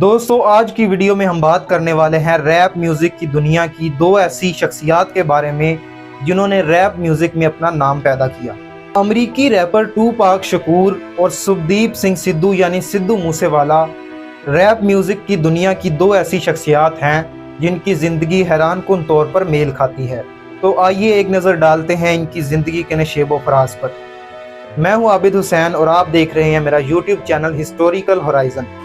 दोस्तों आज की वीडियो में हम बात करने वाले हैं रैप म्यूज़िक की दुनिया की दो ऐसी शख्सियात के बारे में जिन्होंने रैप म्यूज़िक में अपना नाम पैदा किया। अमरीकी रैपर टूपाक शकूर और शुभदीप सिंह सिद्धू यानी सिद्धू मूसेवाला रैप म्यूज़िक की दुनिया की दो ऐसी शख्सियात हैं जिनकी ज़िंदगी हैरानकुन तौर पर मेल खाती है। तो आइए एक नज़र डालते हैं इनकी ज़िंदगी के नशेब व फराज पर। मैं हूं आबिद हुसैन और आप देख रहे हैं मेरा यूट्यूब चैनल हिस्टोरिकल होराइजन।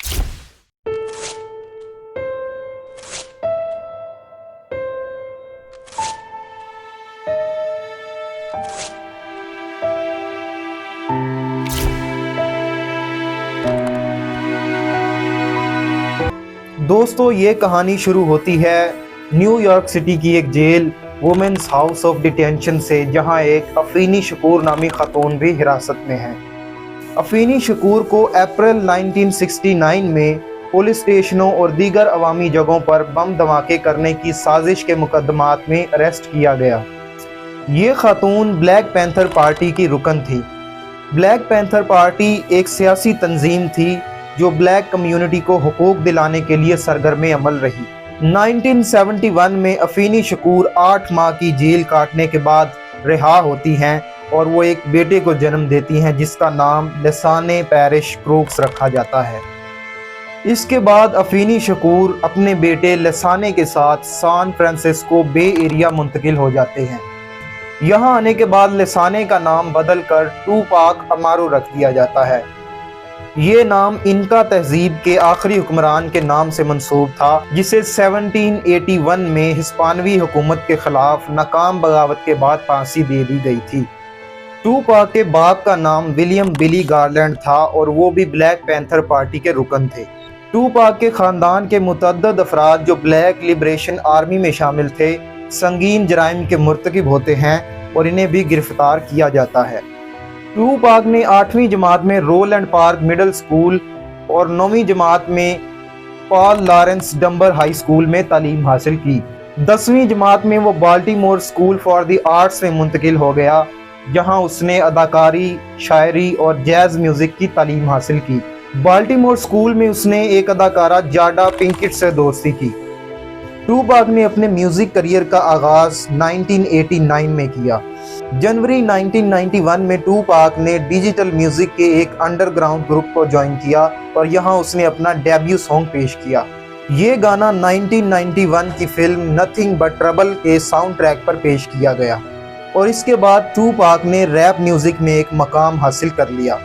दोस्तों ये कहानी शुरू होती है न्यूयॉर्क सिटी की एक जेल वुमेन्स हाउस ऑफ डिटेंशन से, जहां एक अफीनी शकूर नामी खातून भी हिरासत में है। अफीनी शकूर को अप्रैल 1969 में पुलिस स्टेशनों और दीगर अवामी जगहों पर बम धमाके करने की साजिश के मुकदमात में अरेस्ट किया गया। ये खातून ब्लैक पैंथर पार्टी की रुकन थी। ब्लैक पैंथर पार्टी एक सियासी तंजीम थी जो ब्लैक कम्युनिटी को हुकूक दिलाने के लिए सरगर्म अमल रही। 1971 में अफीनी शकूर 8 माह की जेल काटने के बाद रिहा होती हैं और वो एक बेटे को जन्म देती हैं जिसका नाम लसाने पैरिश क्रूक्स रखा जाता है। इसके बाद अफीनी शकूर अपने बेटे लसाने के साथ सैन फ्रांसिस्को बे एरिया मुंतकिल हो जाते हैं। यहाँ आने के बाद लसाने का नाम बदल कर टूपाक अमारू रख दिया जाता है। ये नाम इनका तहजीब के आखिरी हुक्मरान के नाम से मंसूब था जिसे 1781 में हिस्पानवी हुकूमत के खिलाफ नाकाम बगावत के बाद फांसी दे दी गई थी। टूपाक के बाप का नाम विलियम बिली गारलैंड था और वो भी ब्लैक पैंथर पार्टी के रुकन थे। टूपाक के ख़ानदान के मुतअद्दिद अफराद जो ब्लैक लिबरेशन आर्मी में शामिल थे संगीन जराइम के मुर्तकिब होते हैं और इन्हें भी गिरफ्तार किया जाता है। टूपाक ने 8वीं जमात में रोलैंड पार्क मिडिल स्कूल और 9वीं जमात में Paul Lawrence dumber high school में तालीम हासिल की। 10वीं जमात में वो Baltimore school for the arts में मुंतकिल हो गया जहां उसने अदाकारी, शायरी और जैज़ म्यूज़िक की तालीम हासिल की। बाल्टीमोर स्कूल में उसने एक अदाकारा जाडा पिंकेट से दोस्ती की। टूपाक ने अपने म्यूज़िक करियर का आगाज़ 1989 में किया। जनवरी 1991 में टूपाक ने डिजिटल म्यूजिक के एक अंडरग्राउंड ग्रुप को ज्वाइन किया और यहां उसने अपना डेब्यू सॉन्ग पेश किया। ये गाना 1991 की फिल्म नथिंग बट ट्रबल के साउंड ट्रैक पर पेश किया गया और इसके बाद टूपाक ने रैप म्यूजिक में एक मकाम हासिल कर लिया।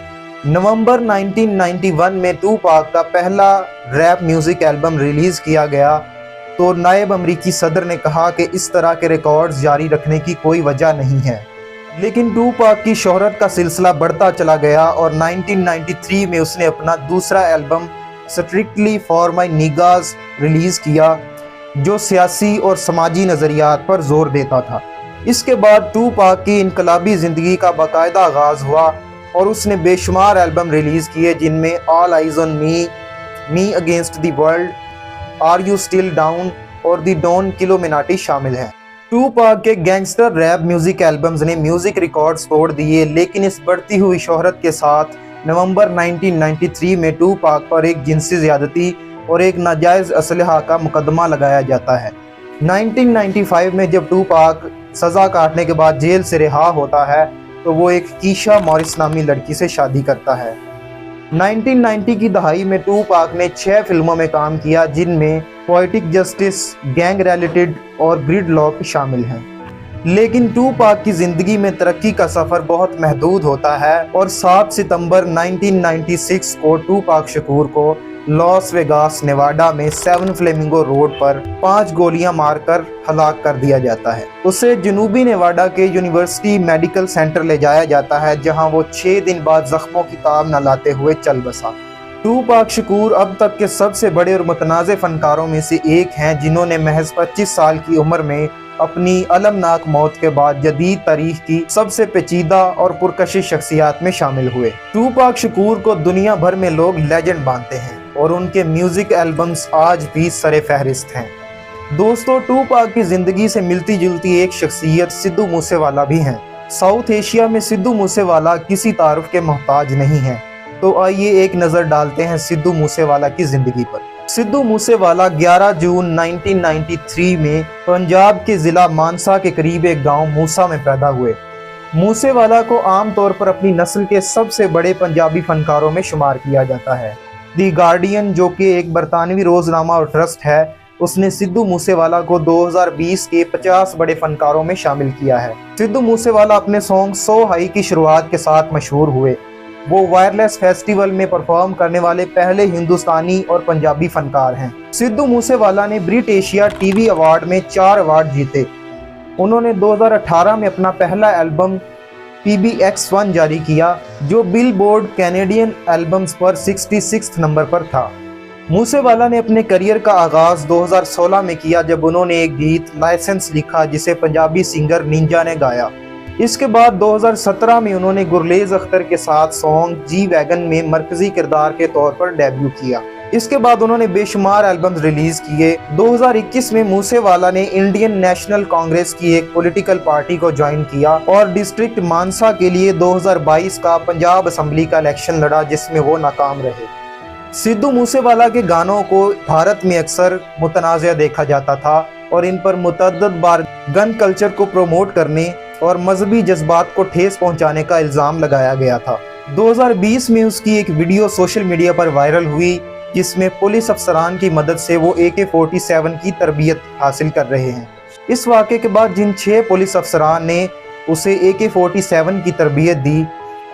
नवंबर 1991 में टूपाक का पहला रैप म्यूजिक एल्बम रिलीज किया गया तो नायब अमरीकी सदर ने कहा कि इस तरह के रिकॉर्ड्स जारी रखने की कोई वजह नहीं है। लेकिन टूपाक की शोहरत का सिलसिला बढ़ता चला गया और 1993 में उसने अपना दूसरा album strictly for my niggas release किया जो सियासी और समाजी नज़रियात पर जोर देता था। इसके बाद टूपाक की इनकलाबी ज़िंदगी का बाकायदा आगाज़ हुआ और उसने बेशुमार एल्बम रिलीज़ किए जिनमें all eyes on me, me against the world, are you still down और द डॉन किलोमिनाटी शामिल हैं। टूपाक के गैंगस्टर रैप म्यूजिक एल्बम्स ने म्यूजिक रिकॉर्ड्स तोड़ दिए, लेकिन इस बढ़ती हुई शोहरत के साथ नवंबर 1993 में टूपाक पर एक जिनसी ज़्यादती और एक नाजायज़ असलहा का मुकदमा लगाया जाता है। 1995 में जब टूपाक सज़ा काटने के बाद जेल से रिहा होता है तो वो एक कीशा मॉरिस नामी लड़की से शादी करता है। 1990 की दहाई में टूपाक ने 6 फिल्मों में काम किया जिनमें पोएटिक जस्टिस, गैंग रिलेटेड और ग्रिडलॉक शामिल हैं। लेकिन टूपाक की ज़िंदगी में तरक्की का सफ़र बहुत महदूद होता है और 7 सितंबर 1996 को टूपाक शकूर को लॉस वेगास नेवाडा में 7 फ्लेमिंगो रोड पर 5 गोलियां मारकर हलाक कर दिया जाता है। उसे जनूबी नेवाडा के यूनिवर्सिटी मेडिकल सेंटर ले जाया जाता है जहां वो 6 दिन बाद जख्मों की ताब न लाते हुए चल बसा। टूपाक शकूर अब तक के सबसे बड़े और मुतनाज़ फनकारों में से एक हैं जिन्होंने महज 25 साल की उम्र में अपनी अलमनाक मौत के बाद जदीद तारीख की सबसे पेचीदा और पुरकशिश शख्सियात में शामिल हुए। टूपाक शकूर को दुनिया भर में लोग लेजेंड मानते हैं और उनके म्यूजिक एल्बम्स आज भी सरे फहरिस्त हैं। दोस्तों टूपाक की ज़िंदगी से मिलती जुलती एक शख्सियत सिद्धू मूसेवाला भी हैं। साउथ एशिया में सिद्धू मूसेवाला किसी तारुफ के मोहताज नहीं है। तो आइए एक नज़र डालते हैं सिद्धू मूसेवाला की ज़िंदगी पर। सिद्धू मूसेवाला 11 जून 1993 में पंजाब के जिला मानसा के करीब एक गांव मूसा में पैदा हुए। मूसेवाला को आमतौर पर अपनी नस्ल के सबसे बड़े पंजाबी फनकारों में शुमार किया जाता है। दी गार्डियन, जो कि एक बरतानवी रोजनामा और ट्रस्ट है, उसने सिद्धू मूसेवाला को 2020 के 50 बड़े फनकारों में शामिल किया है। सिद्धू मूसेवाला अपने सॉन्ग सो हाई की शुरुआत के साथ मशहूर हुए। वो वायरलेस फेस्टिवल में परफॉर्म करने वाले पहले हिंदुस्तानी और पंजाबी फनकार हैं। सिद्धू मूसेवाला ने ब्रिट एशिया टीवी अवार्ड में 4 अवार्ड जीते। उन्होंने 2018 में अपना पहला एल्बम PBX1 जारी किया, जो बिलबोर्ड कैनेडियन एल्बम्स पर 66 नंबर पर था। मूसेवाला ने अपने करियर का आगाज़ 2016 में किया, जब उन्होंने एक गीत लाइसेंस लिखा जिसे पंजाबी सिंगर निंजा ने गाया। इसके बाद 2017 में उन्होंने गुरलेज अख्तर के साथ सॉन्ग जी वैगन में मरकजी किरदार के तौर पर डेब्यू किया। इसके बाद उन्होंने बेशुमार एल्बम्स रिलीज किए। 2021 में मूसेवाला ने इंडियन नेशनल कांग्रेस की एक पॉलिटिकल पार्टी को ज्वाइन किया और डिस्ट्रिक्ट मानसा के लिए 2022 का पंजाब असेंबली का इलेक्शन लड़ा, जिसमें वो नाकाम रहे। सिद्धू मूसेवाला के गानों को भारत में अक्सर मुतनाज़ा देखा जाता था और इन पर मुतअद्दिद बार गन कल्चर को प्रमोट करने और मजहबी जज्बात को ठेस पहुंचाने का इल्ज़ाम लगाया गया था। 2020 में उसकी एक वीडियो सोशल मीडिया पर वायरल हुई, जिसमें पुलिस अफसरान की मदद से वो AK-47 की तरबियत हासिल कर रहे हैं। इस वाक़े के बाद जिन 6 पुलिस अफसरान ने उसे AK-47 की तरबियत दी,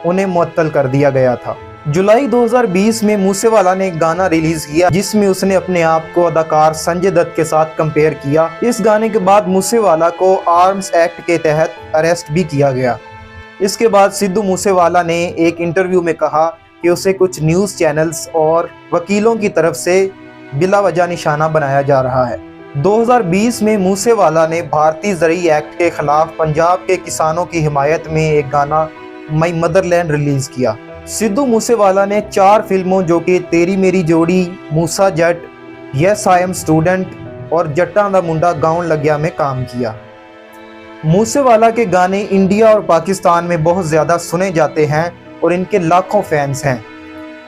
उन्हें मुअत्तल कर दिया गया था। जुलाई 2020 में मूसेवाला ने एक गाना रिलीज किया, जिसमें उसने अपने आप को अदाकार संजय दत्त के साथ कंपेयर किया। इस गाने के बाद मूसेवाला को आर्म्स एक्ट के तहत अरेस्ट भी किया गया। इसके बाद सिद्धू मूसेवाला ने एक इंटरव्यू में कहा कि उसे कुछ न्यूज़ चैनल्स और वकीलों की तरफ से बिला वजह निशाना बनाया जा रहा है। 2020 में मूसेवाला ने भारतीय ज़रई एक्ट के खिलाफ पंजाब के किसानों की हिमायत में एक गाना माई मदरलैंड रिलीज़ किया। सिद्धू मूसेवाला ने 4 फिल्मों, जो कि तेरी मेरी जोड़ी, मूसा जट, यस आई एम स्टूडेंट और जट्टां दा मुंडा गाउन लग्या में काम किया। मूसेवाला के गाने इंडिया और पाकिस्तान में बहुत ज़्यादा सुने जाते हैं और इनके लाखों फैंस हैं,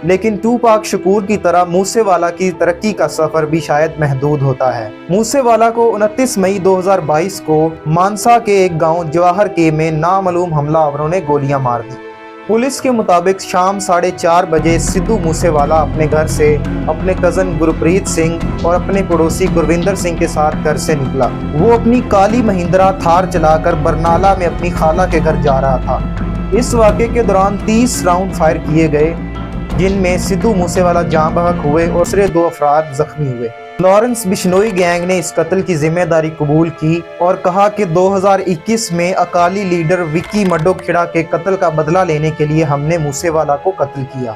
लेकिन टूपाक शकूर की तरह मूसेवाला की तरक्की का सफ़र भी शायद महदूद होता है। मूसेवाला को 29 मई 2022 को मानसा के एक गाँव जवाहर के में नामालूम हमलावरों ने गोलियां मार दी। पुलिस के मुताबिक शाम 4:30 बजे सिद्धू मूसेवाला अपने घर से अपने कज़न गुरप्रीत सिंह और अपने पड़ोसी गुरविंदर सिंह के साथ घर से निकला। वो अपनी काली महिंद्रा थार चलाकर बरनाला में अपनी खाला के घर जा रहा था। इस वाक़े के दौरान 30 राउंड फायर किए गए, जिनमें सिद्धू मूसेवाला जाँ बहक हुए और दूसरे 2 अफराद जख्मी हुए। लॉरेंस बिश्नोई गैंग ने इस कत्ल की जिम्मेदारी कबूल की और कहा कि 2021 में अकाली लीडर विक्की मडोखेड़ा के कत्ल का बदला लेने के लिए हमने मूसेवाला को कत्ल किया।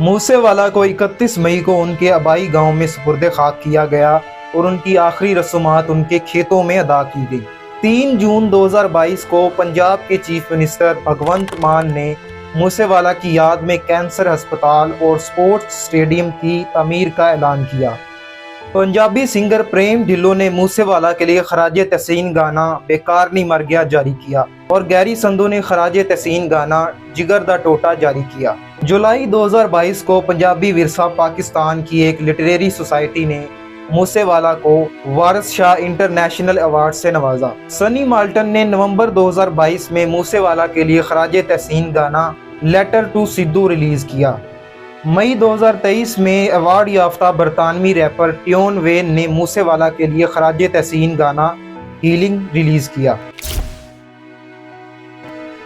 मूसेवाला को 31 मई को उनके आबाई गांव में सुपुर्द खाक किया गया और उनकी आखिरी रसूमात उनके खेतों में अदा की गई। 3 जून 2022 को पंजाब के चीफ मिनिस्टर भगवंत मान ने मूसेवाला की याद में कैंसर अस्पताल और स्पोर्ट्स स्टेडियम की तमीर का ऐलान किया। पंजाबी सिंगर प्रेम ढिल्लों ने मूसेवाला के लिए खराज तहसीन गाना बेकार नहीं मर गया जारी किया और गैरी संधू ने खराज तहसीन गाना जिगर दा टोटा जारी किया। जुलाई 2022 को पंजाबी विरसा पाकिस्तान की एक लिटरेरी सोसाइटी ने मूसेवाला को वारिस शाह इंटरनेशनल अवार्ड से नवाजा। सनी माल्टन ने नवंबर 2022 में मूसेवाला के लिए खराज तहसीन गाना लेटर टू सिद्धू रिलीज किया। मई 2023 में अवार्ड याफ्ता बरतानवी रैपर ट्योन वेन ने मूसेवाला के लिए खराज तहसीन गाना हीलिंग रिलीज किया।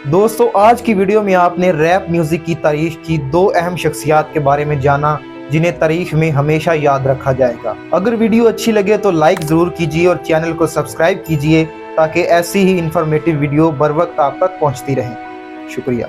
दोस्तों, आज की वीडियो में आपने रैप म्यूजिक की तारीख की 2 अहम शख्सियात के बारे में जाना, जिन्हें तारीख में हमेशा याद रखा जाएगा। अगर वीडियो अच्छी लगे तो लाइक ज़रूर कीजिए और चैनल को सब्सक्राइब कीजिए, ताकि ऐसी ही इंफॉर्मेटिव वीडियो बर वक्त आप तक पहुँचती रहे। शुक्रिया।